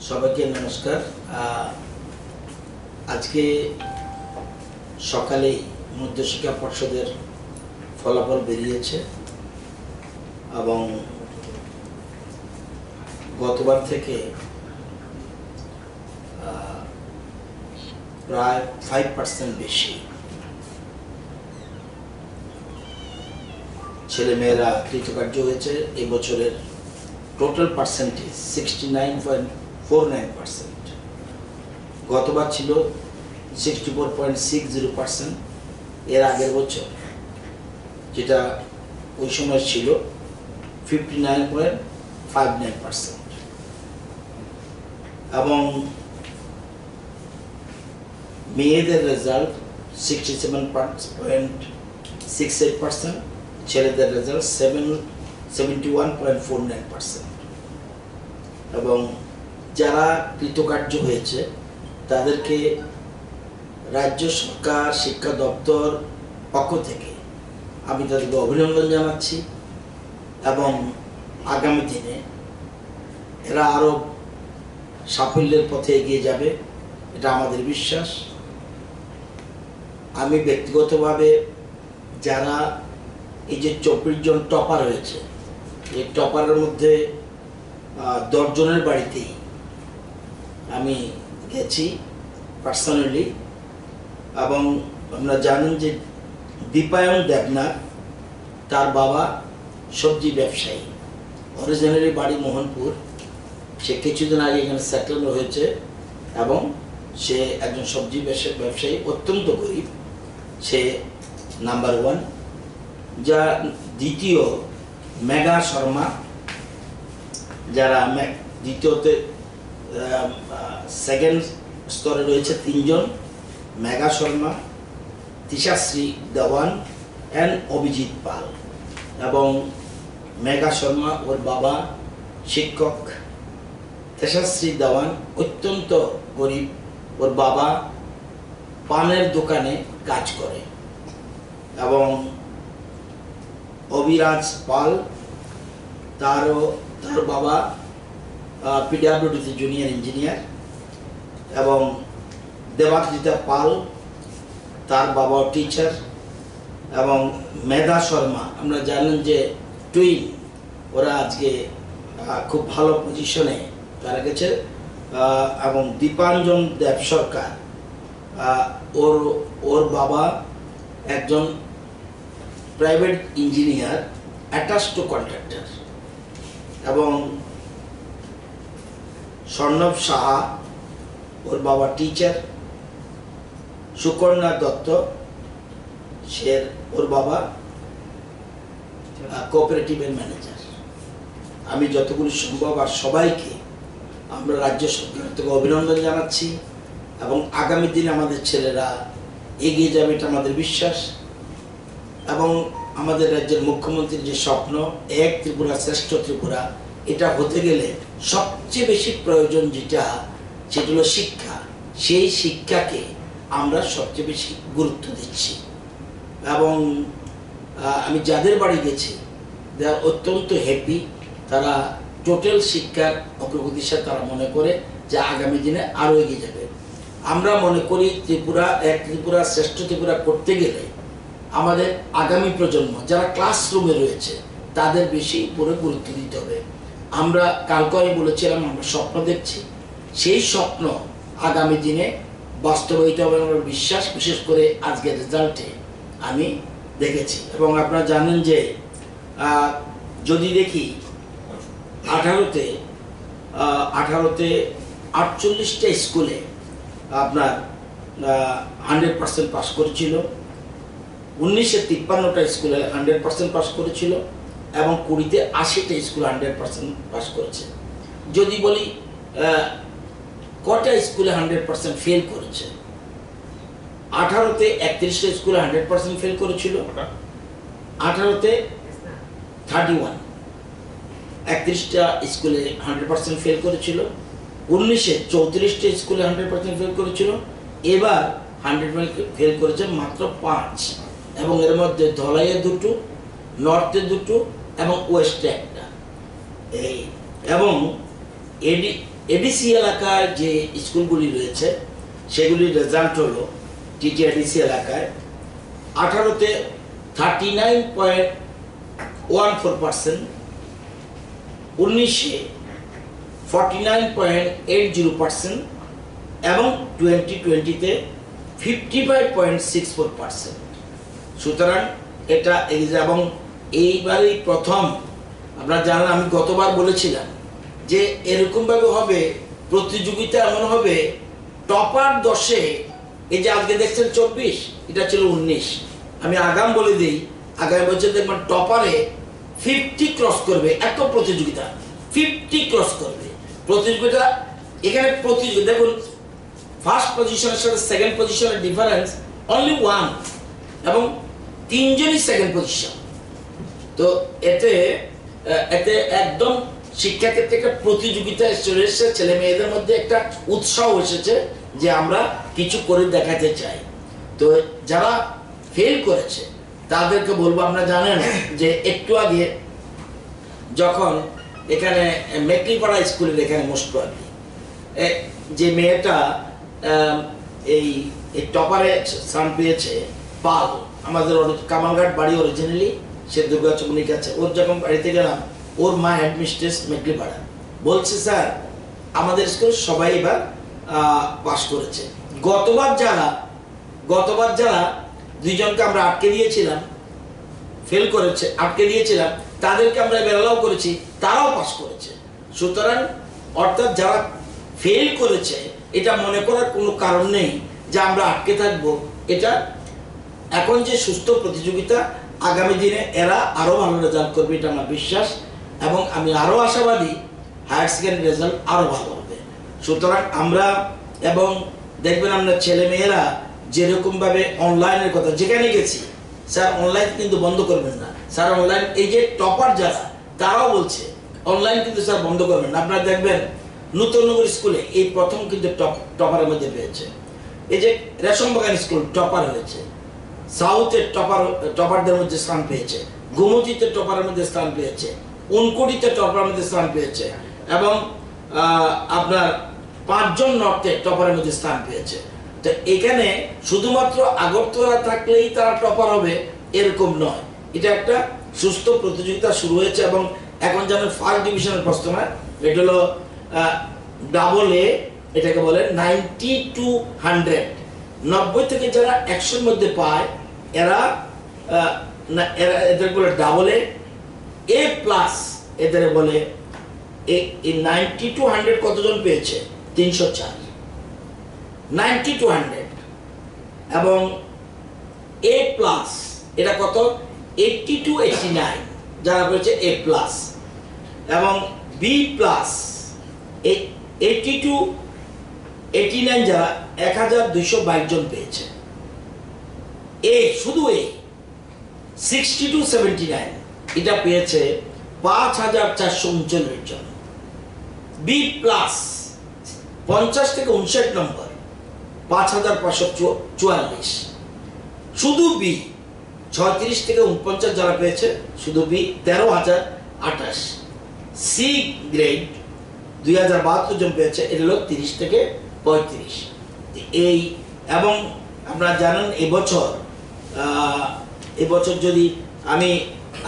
সবাইকে নমস্কার। আজকে সকালেই মধ্যশিক্ষা পর্ষদের ফলাফল বেরিয়েছে এবং গতবার থেকে প্রায় 5% বেশি ছেলেমেয়েরা কৃতকার্য হয়েছে। এই বছরের টোটাল পার্সেন্টেজ 69.49%। গতবার ছিল 64.60%। এর আগের বছর যেটা ওই সময় ছিল 59.59%। এবং মেয়েদের রেজাল্ট 67.68%, ছেলেদের রেজাল্ট 71.49%। এবং যারা কৃতকার্য হয়েছে তাদেরকে রাজ্য সরকার শিক্ষা দপ্তর পক্ষ থেকে আমি তাদেরকে অভিনন্দন জানাচ্ছি এবং আগামী দিনে এরা আরও সাফল্যের পথে এগিয়ে যাবে, এটা আমাদের বিশ্বাস। আমি ব্যক্তিগতভাবে যারা এই যে 24 জন টপার হয়েছে, এই টপারের মধ্যে 10 জনের বাড়িতেই আমি গেছি পার্সোনালি। এবং আপনারা জানেন যে দীপায়ন দেবনাথ, তার বাবা সবজি ব্যবসায়ী, অরিজিনালি বাড়ি মোহনপুর। সে কিছুদিন আগে এখানে সেটেল হয়েছে এবং সে একজন সবজি ব্যবসায়ী, অত্যন্ত গরিব। সে নাম্বার 1। যা দ্বিতীয় মেঘা শর্মা, যারা দ্বিতীয়তে সেকেন্ড স্তরে রয়েছে 3 জন, মেঘা শর্মা, তিশাশ্রী দেওয়ান অ্যান্ড অভিজিৎ পাল। এবং মেঘা শর্মা ওর বাবা শিক্ষক, তিশাশ্রী দেওয়ান অত্যন্ত গরিব, ওর বাবা পানের দোকানে কাজ করে। এবং অভিরাজ পাল, তার বাবা পিডব্লিউডিতে জুনিয়র ইঞ্জিনিয়ার। এবং দেবাত্রিতা পাল, তার বাবাও টিচার। এবং মেধা শর্মা, আমরা জানেন যে টুইন, ওরা আজকে খুব ভালো পজিশনে তারা গেছে। এবং দীপাঞ্জন দেব সরকার, ওর বাবা একজন private engineer attach to contractor. এবং স্বর্ণব সাহা, ওর বাবা টিচার। সুকন্যা দত্ত, ওর বাবা কোঅপারেটিভের ম্যানেজার। আমি যতগুলি সম্ভব আর সবাইকে আমরা রাজ্য সরকার থেকে অভিনন্দন জানাচ্ছি এবং আগামী দিনে আমাদের ছেলেরা এগিয়ে যাবে, এটা আমাদের বিশ্বাস। এবং আমাদের রাজ্যের মুখ্যমন্ত্রীর যে স্বপ্ন, এক ত্রিপুরা শ্রেষ্ঠ ত্রিপুরা, এটা হতে গেলে সবচেয়ে বেশি প্রয়োজন সেটা হলো শিক্ষা। সেই শিক্ষাকে আমরা সবচেয়ে বেশি গুরুত্ব দিচ্ছি। এবং আমি যাদের বাড়ি গেছি তারা অত্যন্ত হ্যাপি। তারা টোটাল শিক্ষার অগ্রগতির সাথে তারা মনে করে যে আগামী দিনে আরও এগিয়ে যাবে। আমরা মনে করি ত্রিপুরা এক ত্রিপুরা শ্রেষ্ঠ ত্রিপুরা করতে গেলে আমাদের আগামী প্রজন্ম যারা ক্লাসরুমে রয়েছে তাদের বেশি উপরে গুরুত্ব দিতে হবে। আমরা কালকে আমি বলেছিলাম আমরা স্বপ্ন দেখছি, সেই স্বপ্ন আগামী দিনে বাস্তবায়িত হবে আমার বিশ্বাস। বিশেষ করে আজকের রেজাল্টে আমি দেখেছি। এবং আপনারা জানেন যে যদি দেখি 18তে 48টা স্কুলে আপনার 100% পাস করেছিল, 1953টা স্কুলে 100% পাস করেছিল এবং 20তে 80টা স্কুল 100% পাস করেছে। যদি বলি কটা স্কুলে 100% ফেল করেছে, 18তে 31টা স্কুলে 100% ফেল করেছিল, 18তে 31, 31টা স্কুলে 100% ফেল করেছিল, 19-এ 34টা স্কুলে 100% ফেল করেছিল। এবার 100% ফেল করেছে মাত্র 5। এবং এর মধ্যে ধলাইয়ে 2টো, নর্থে 2টো এবং ওয়েস্টে 1টা। এবং এডিসি এলাকার যে স্কুলগুলি রয়েছে সেগুলির রেজাল্ট হলো টিটিআরডিসি এলাকায় 18তে 39.14%, 19-এ 49.80% এবং 2020-তে 55.64%। সুতরাং এটা এবং এইবারই প্রথম, আপনারা জানেন আমি গতবার বলেছিলাম যে এরকমভাবে হবে, প্রতিযোগিতা এমন হবে টপার 10-এ, এই যে আজকে দেখছেন 24, এটা ছিল 19। আমি আগাম বলে দিই, আগামী বছর দেখবেন টপারে 50 ক্রস করবে, এত প্রতিযোগিতা 50 ক্রস করবে প্রতিযোগিতা। এখানে প্রতিযোগিতা দেখুন, ফার্স্ট পজিশনের সাথে সেকেন্ড পজিশনের ডিফারেন্স অনলি 1 এবং 3 জনই সেকেন্ড পজিশন। তো এতে একদম শিক্ষাক্ষেত্রে একটা প্রতিযোগিতা এসেছে, ছেলে মেয়েদের মধ্যে একটা উৎসাহ এসেছে যে আমরা কিছু করে দেখাতে চাই। তো যারা ফেল করেছে তাদেরকে বলবো, আপনারা জানেন যে একটু আগে যখন এখানে মেকলিপাড়া স্কুলের এখানে মোস্টলি যে মেয়েটা এই টপারে স্থান পেয়েছে, পাল, আমাদের কামালঘাট বাড়ি অরিজিনালি, সে দুর্গাচমনিক আছে। ওর যখন বাড়িতে গেলাম, ওর মা হেডমিস্ট্রেস মেকলিপাড়া, বলছে স্যার আমাদের স্কুল সবাই এবার পাস করেছে। গতবার যারা 2 জনকে আমরা আটকে দিয়েছিলাম, ফেল করেছে, আটকে দিয়েছিলাম, তাদেরকে আমরা বেরোলাও করেছি, তারাও পাস করেছে। সুতরাং অর্থাৎ যারা ফেল করেছে এটা মনে করার কোনো কারণ নেই যে আমরা আটকে থাকবো। এটা এখন যে সুস্থ প্রতিযোগিতা, আগামী দিনে এরা আরো ভালো রেজাল্ট করবে, এটা আমার বিশ্বাস, এবং আমি আরো আশাবাদী হায়ার সেকেন্ডারি রেজাল্ট আরো ভালো হবে। সুতরাং আমরা, এবং দেখবেন আমরা ছেলে মেয়েরা যেরকম ভাবে অনলাইনের কথা, যেখানে গেছি স্যার অনলাইন কিন্তু বন্ধ করবেন না স্যার, অনলাইন, এই যে টপার যারা তারাও বলছে অনলাইন কিন্তু স্যার বন্ধ করবেন না। আপনারা দেখবেন নূতননগর স্কুলে এই প্রথম কিন্তু টপারের মধ্যে পেয়েছে, এই যে রেশমবাগান স্কুল টপার হয়েছে, সাউথের টপারদের মধ্যে স্থান পেয়েছে, গোমতীতে টপারের মধ্যে স্থান পেয়েছে, উনকোটিতে টপারের মধ্যে স্থান পেয়েছে, এবং আপনার 5 জন নর্থে টপারের মধ্যে স্থান পেয়েছে। তো এখানে শুধুমাত্র আগরতলা থাকলেই তারা টপার হবে এরকম নয়, এটা একটা সুস্থ প্রতিযোগিতা শুরু হয়েছে। এবং এখন যেন ফার্স্ট ডিভিশনের প্রশ্ন নয়, এটা হলো ডাবল এ, এটাকে বলে 90 to 100, 90 থেকে যারা 100-এর মধ্যে পায় এরা এদের বলে ডাবল এ প্লাস, এদের বলে এই 90 to 100 কতজন পেয়েছে? 304, 90 to 100। এবং এ প্লাস এটা কত? 80 to 89 যারা পেয়েছে এ প্লাস, এবং বি প্লাস 80 to 89 যারা 1222 জন পেয়েছে। এ শুধু এ 60 to 79 এটা পেয়েছে 5439 জন। বি প্লাস 50 থেকে 59 নম্বর 5544, শুধু বি 36 থেকে 49 যারা পেয়েছে, শুধু বি 13028। সি গ্রেড 2072 জন পেয়েছে, এটা হলো 30 থেকে 35। এই, এবং আপনারা জানেন এবছর যদি আমি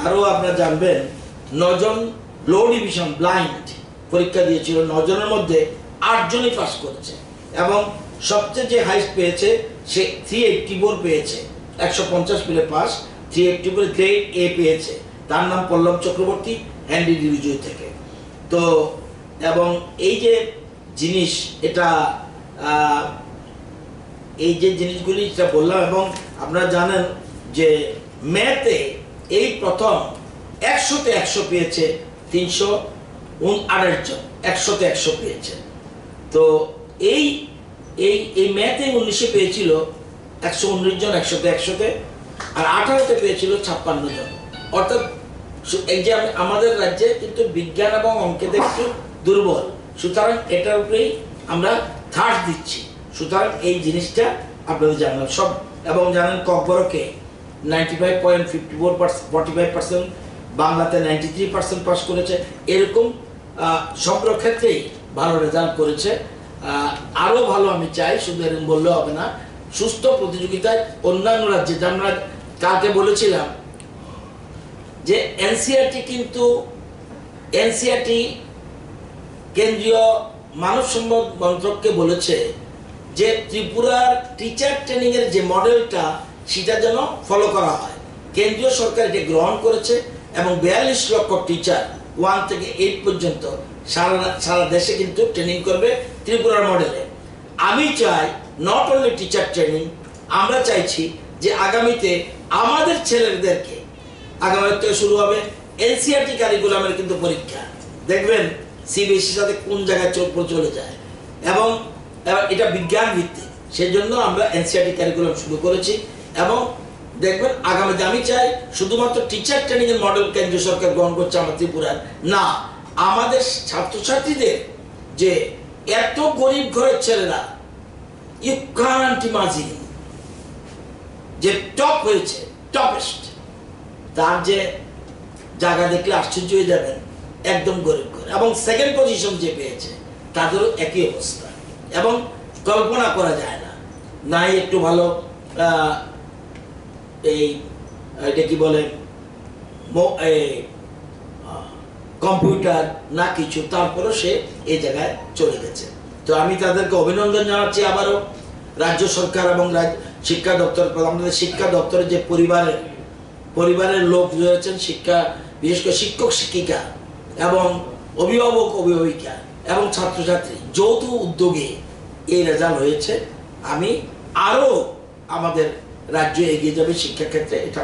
আরো, আপনারা জানবেন 9 জন লো ডিভিশন ব্লাইন্ড পরীক্ষা দিয়েছিল, 9 জনের মধ্যে 8 জনই পাস করেছে, এবং সবচেয়ে যে হাইস্ট পেয়েছে সে 384 পেয়েছে, 150 পেলে পাস, 384 গ্রেড এ পেয়েছে। তার নাম পল্লব চক্রবর্তী, হ্যান্ডি ডিভিজয় থেকে। তো এবং এই যে জিনিস, এটা এই যে জিনিসগুলি যেটা বললাম, এবং আপনারা জানেন যে ম্যাথে এই প্রথম 100-তে 100 পেয়েছে 328 জন, 100-তে 100 পেয়েছে। তো এই এই এই ম্যাথে 19-এ পেয়েছিল 119 জন 100-তে 100-তে, আর 18-তে পেয়েছিল 56 জন। অর্থাৎ এই যে আমাদের রাজ্যে কিন্তু বিজ্ঞান এবং অঙ্কেতে একটু দুর্বল, সুতরাং এটার উপরেই আমরা থার্ড দিচ্ছি। সুতরাং এই জিনিসটা আপনাদের জানলাম সব, এবং জানেন ককবরকে 95.45%, বাংলাতে 93% পাস করেছে। এরকম সব ক্ষেত্রেই ভালো রেজাল্ট করেছে। আরও ভালো আমি চাই, শুধু এরকম বললে হবে না, সুস্থ প্রতিযোগিতায় অন্যান্য রাজ্যে, যে আমরা কালকে বলেছিলাম যে এনসিইআরটি কিন্তু কেন্দ্রীয় মানব সম্পদ মন্ত্রককে বলেছে যে ত্রিপুরার টিচার ট্রেনিং এর যে মডেলটা সেটা যেন ফলো করা হয়। কেন্দ্রীয় সরকার এটি গ্রহণ করেছে এবং 42 লক্ষ টিচার 1 থেকে 8 পর্যন্ত সারা দেশে কিন্তু ট্রেনিং করবে ত্রিপুরার মডেলে। আমি চাই নট অনলি টিচার ট্রেনিং, আমরা চাইছি যে আগামীতে আমাদের ছেলেদেরকে, আগামী থেকে শুরু হবে এনসিইআরটি কারিকুলামের কিন্তু পরীক্ষা, দেখবেন সিবিএসইর সাথে কোন জায়গায় চলে যায়, এবং এটা বিজ্ঞান ভিত্তিক। সেই জন্য আমরা এনসিইআরটি কারিকুলাম শুরু করেছি এবং দেখবেন আগামীতে আমি চাই শুধুমাত্র টিচার ট্রেনিং এর মডেল কেন্দ্রীয় সরকার গ্রহণ করছে আমার ত্রিপুরার না, আমাদের ছাত্রছাত্রীদের যে এত গরিব ঘরের ছেলেরা, ইউ কান্ট ইমাজিন, যে টপ হয়েছে, টপেস্ট, তার যে জায়গা দেখলে আশ্চর্য হয়ে যাবেন, একদম গরিব ঘর, এবং সেকেন্ড পজিশন যে পেয়েছে তাদেরও একই অবস্থা, এবং কল্পনা করা যায় না। নাই একটু ভালো এটা কি বলে কম্পিউটার না কিছু, তারপরও সে এই জায়গায় চলে গেছে। তো আমি তাদেরকে অভিনন্দন জানাচ্ছি আবারও, রাজ্য সরকার এবং শিক্ষা দপ্তর, আমাদের শিক্ষা দপ্তরের যে পরিবারের লোক রয়েছেন, বিশেষ করে শিক্ষক শিক্ষিকা এবং অভিভাবক অভিভাবিকা এবং ছাত্রছাত্রী যৌথ উদ্যোগে এই রেজাল্ট হয়েছে। আমি আরো আমাদের রাজ্য এগিয়ে যাবে শিক্ষা ক্ষেত্রে, এটা